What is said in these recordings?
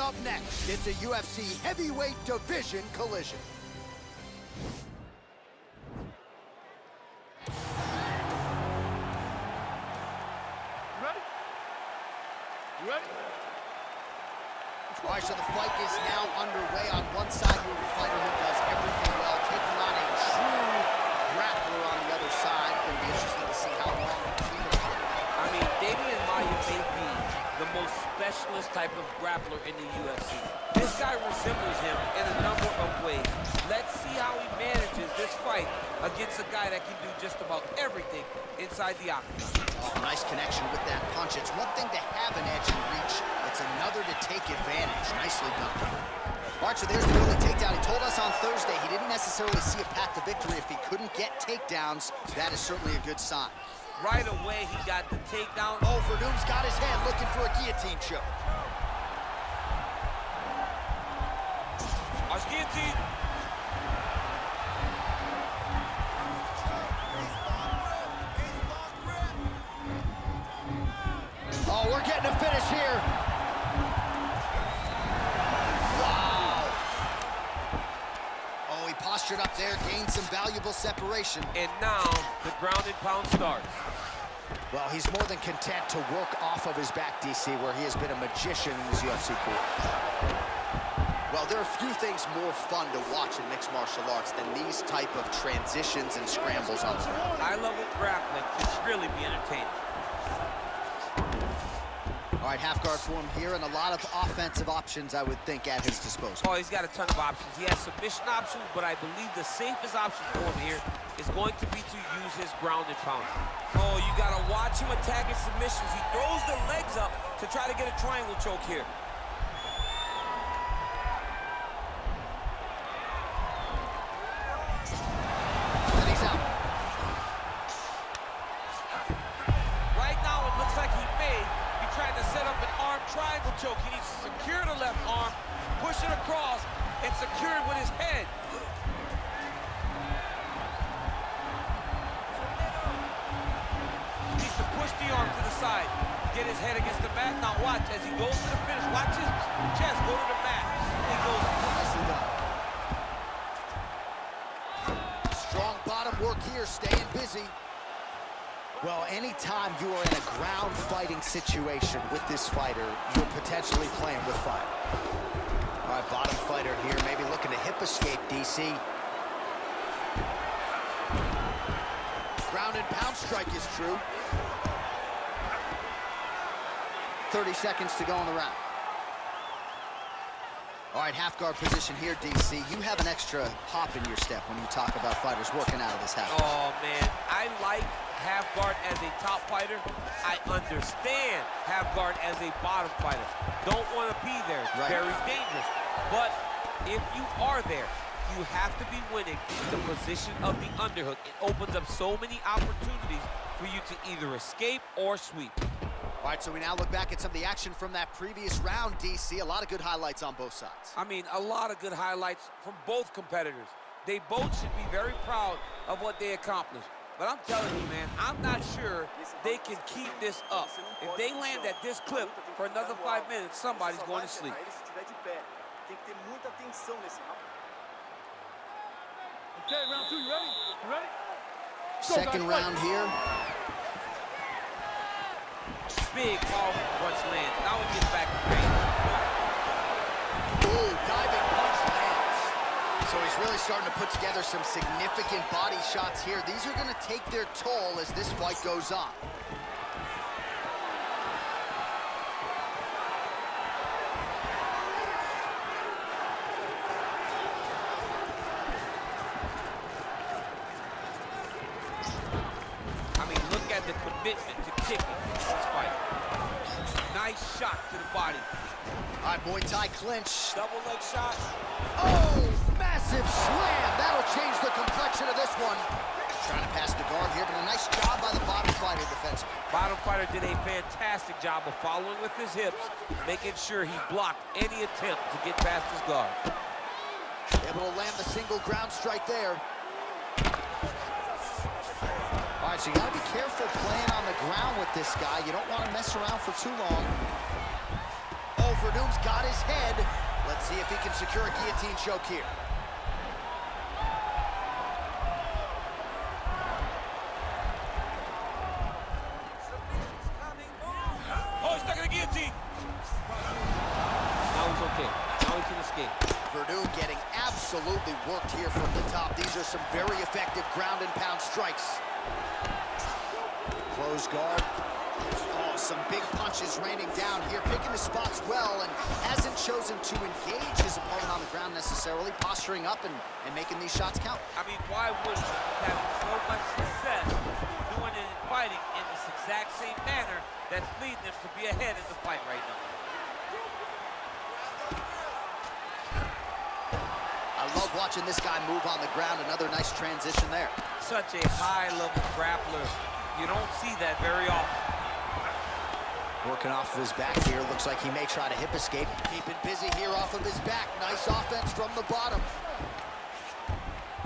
up next, it's a UFC heavyweight division collision. You ready? All right, so the fight is now underway. On one side, you have a fighter who does everything well, taking on a true grappler on the other side. It'll be interesting to see how long the team is. I mean, Damian Maia may be the most specialist type of grappler in the UFC. This guy resembles him in a number of ways. Let's see how he manages this fight against a guy that can do just about everything inside the octagon. Oh, nice connection with that punch. It's one thing to have an edge and reach. It's another to take advantage. Nicely done. All right, so there's the early takedown. He told us on Thursday he didn't necessarily see a path to victory if he couldn't get takedowns. That is certainly a good sign. Right away, he got the takedown. Oh, WERDUM's got his hand looking for a guillotine choke. Our guillotine. Oh, we're getting a finish here. Wow. Oh, he postured up there, gained some valuable separation. And now, the ground and pound starts. Well, he's more than content to work off of his back, DC, where he has been a magician in this UFC career. Well, there are few things more fun to watch in mixed martial arts than these type of transitions and scrambles on the ground. High-level grappling can really be entertaining. All right, half guard for him here, and a lot of offensive options, I would think, at his disposal. Oh, he's got a ton of options. He has submission options, but I believe the safest option for him here is going to be to use his ground and pound. Oh, you got to watch him attack his submissions. He throws the legs up to try to get a triangle choke here. And he's out. Right now, it looks like he may be trying to set up an arm triangle choke. He needs to secure the left arm, push it across, and secure it with his head. He needs to push the arm to the side, get his head against the mat. Now watch, as he goes to the finish, watch his chest go to the mat. He goes. Nicely done. Strong bottom work here, staying busy. Well, anytime you are in a ground fighting situation with this fighter, you're potentially playing with fire. All right, bottom fighter here, maybe looking to hip escape, DC. Ground and pound strike is true. 30 seconds to go in the round. All right, half guard position here, DC. You have an extra hop in your step when you talk about fighters working out of this half guard. Oh, man, I like half guard as a top fighter. I understand half guard as a bottom fighter. Don't want to be there. It's very dangerous. But if you are there, you have to be winning the position of the underhook. It opens up so many opportunities for you to either escape or sweep. All right, so we now look back at some of the action from that previous round, DC. A lot of good highlights on both sides. I mean, a lot of good highlights from both competitors. They both should be very proud of what they accomplished. But I'm telling you, man, I'm not sure they can keep this up. If they land at this clip for another 5 minutes, somebody's going to sleep. Okay, round two, you ready? You ready? Second round here. Big powerful punch lands. Now he gets back to pain. Ooh, diving punch lands. So he's really starting to put together some significant body shots here. These are going to take their toll as this fight goes on. I mean, look at the commitment to kicking in this fight. Nice shot to the body. All right, Muay Thai clinch. Double leg shot. Oh, massive slam. That'll change the complexion of this one. Trying to pass the guard here, but a nice job by the bottom fighter defensively. Bottom fighter did a fantastic job of following with his hips, making sure he blocked any attempt to get past his guard. Able to land the single ground strike there. All right, so you got to be careful playing on the ground with this guy. You don't want to mess around for too long. Oh, Werdum's got his head. Let's see if he can secure a guillotine choke here. Oh, he's stuck in the guillotine. Now he's okay. Now he can escape. Werdum getting absolutely worked here from the top. These are some very effective ground and pound strikes. Close guard. Oh, some big punches raining down here, picking his spots well, and hasn't chosen to engage his opponent on the ground necessarily, posturing up and making these shots count. I mean, why would you have so much success doing it in fighting in this exact same manner that's leading them to be ahead in the fight right now? I love watching this guy move on the ground. Another nice transition there. Such a high-level grappler. You don't see that very often. Working off of his back here. Looks like he may try to hip escape. Keeping busy here off of his back. Nice offense from the bottom.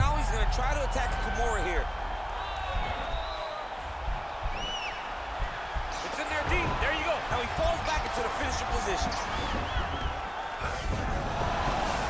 Now he's going to try to attack Kimura here. It's in there deep. There you go. Now he falls back into the finishing position.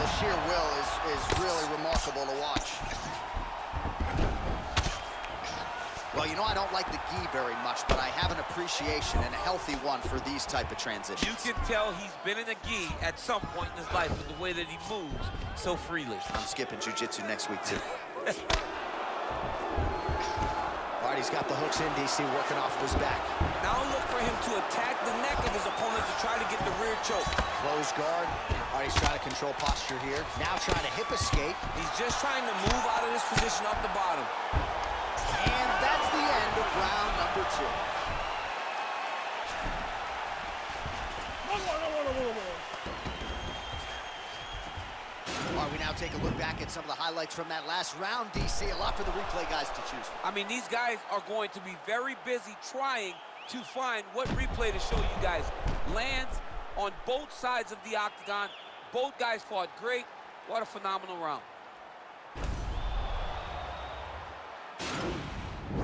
The sheer will is really remarkable to watch. Well, you know, I don't like the gi very much, but I have an appreciation and a healthy one for these type of transitions. You can tell he's been in a gi at some point in his life with the way that he moves so freely. I'm skipping jiu-jitsu next week, too. All right, he's got the hooks in, DC, working off of his back. Now look for him to attack the neck of his opponent to try to get the rear choke. Close guard. All right, he's trying to control posture here. Now trying to hip escape. He's just trying to move out of this position off the bottom. And that's the end of round number 2. All right, we now take a look back at some of the highlights from that last round, DC. A lot for the replay guys to choose from. I mean, these guys are going to be very busy trying to find what replay to show you guys. Lands on both sides of the octagon. Both guys fought great. What a phenomenal round.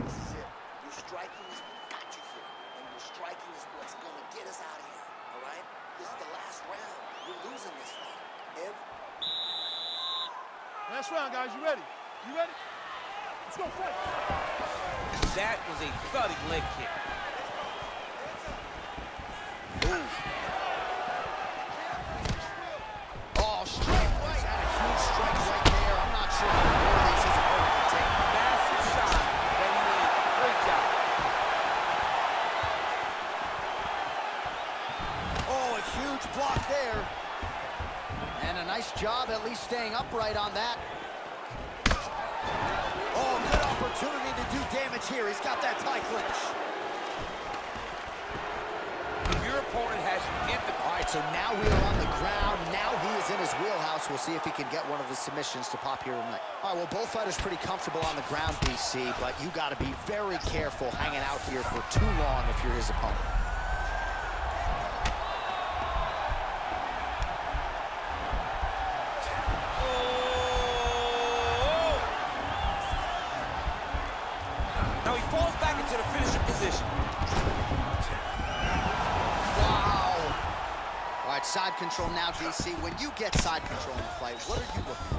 This is it. Your striking is what got you here. And your striking is what's going to get us out of here. All right? This is the last round. You're losing this fight. Last round, guys. You ready? You ready? Let's go fight. That was a thudding leg kick. Ooh. Oh, straight right. Had a huge strike right there. I'm not sure how many of these his opponent can take. Massive shot that he landed. Great job. Oh, a huge block there. And a nice job at least staying upright on that. Oh, good opportunity to do damage here. He's got that tie clinch. Your opponent has you in the... All right, so now we are on the ground. Now he is in his wheelhouse. We'll see if he can get one of his submissions to pop here tonight. All right, well, both fighters pretty comfortable on the ground, DC, but you got to be very careful hanging out here for too long if you're his opponent. Now he falls back into the finishing position. Wow. All right, side control now, DC. When you get side control in the fight, what are you looking for?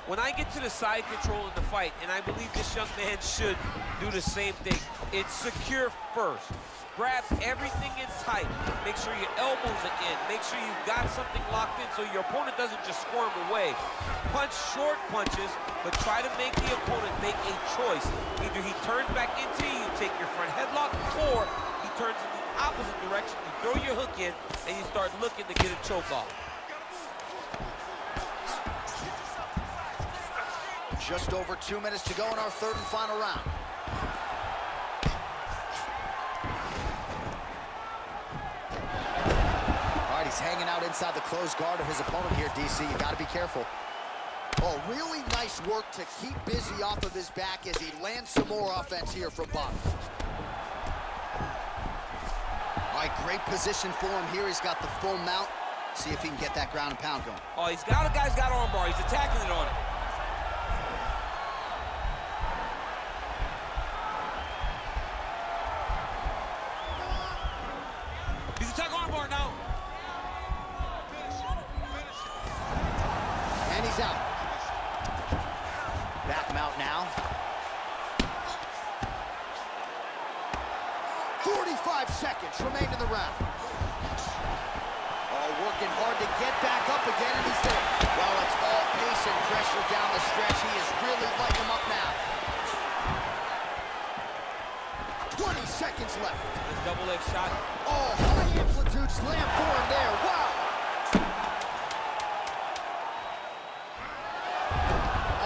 When I get to the side control in the fight, and I believe this young man should do the same thing, it's secure first. Grab everything in tight. Make sure your elbows are in. Make sure you've got something locked in so your opponent doesn't just squirm away. Punch short punches, but try to make the opponent make a choice. Either he turns back into you, you take your front headlock, or he turns in the opposite direction, you throw your hook in, and you start looking to get a choke off. Just over 2 minutes to go in our third and final round. All right, he's hanging out inside the closed guard of his opponent here, DC. You got to be careful. Oh, really nice work to keep busy off of his back as he lands some more offense here from bottom. All right, great position for him here. He's got the full mount. See if he can get that ground and pound going. Oh, he's got a guy's got armbar. He's attacking it on it. He's attacking armbar now. kicks out. Back him out now. 45 seconds remain in the round. Oh, working hard to get back up again, and he's there. Well, it's all pace and pressure down the stretch. He is really lighting him up now. 20 seconds left. This double leg shot. Oh, high amplitude slam for him there. Wow.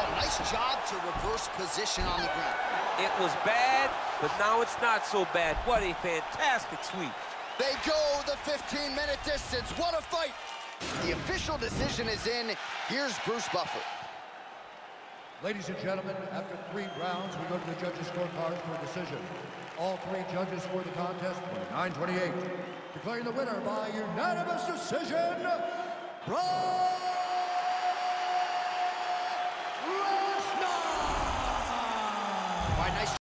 Oh, nice job to reverse position on the ground. It was bad, but now it's not so bad. What a fantastic sweep. They go the 15-minute distance. What a fight. The official decision is in. Here's Bruce Buffer. Ladies and gentlemen, after 3 rounds, we go to the judges' scorecard for a decision. All 3 judges scored the contest 29-28, declaring the winner by unanimous decision, Bruce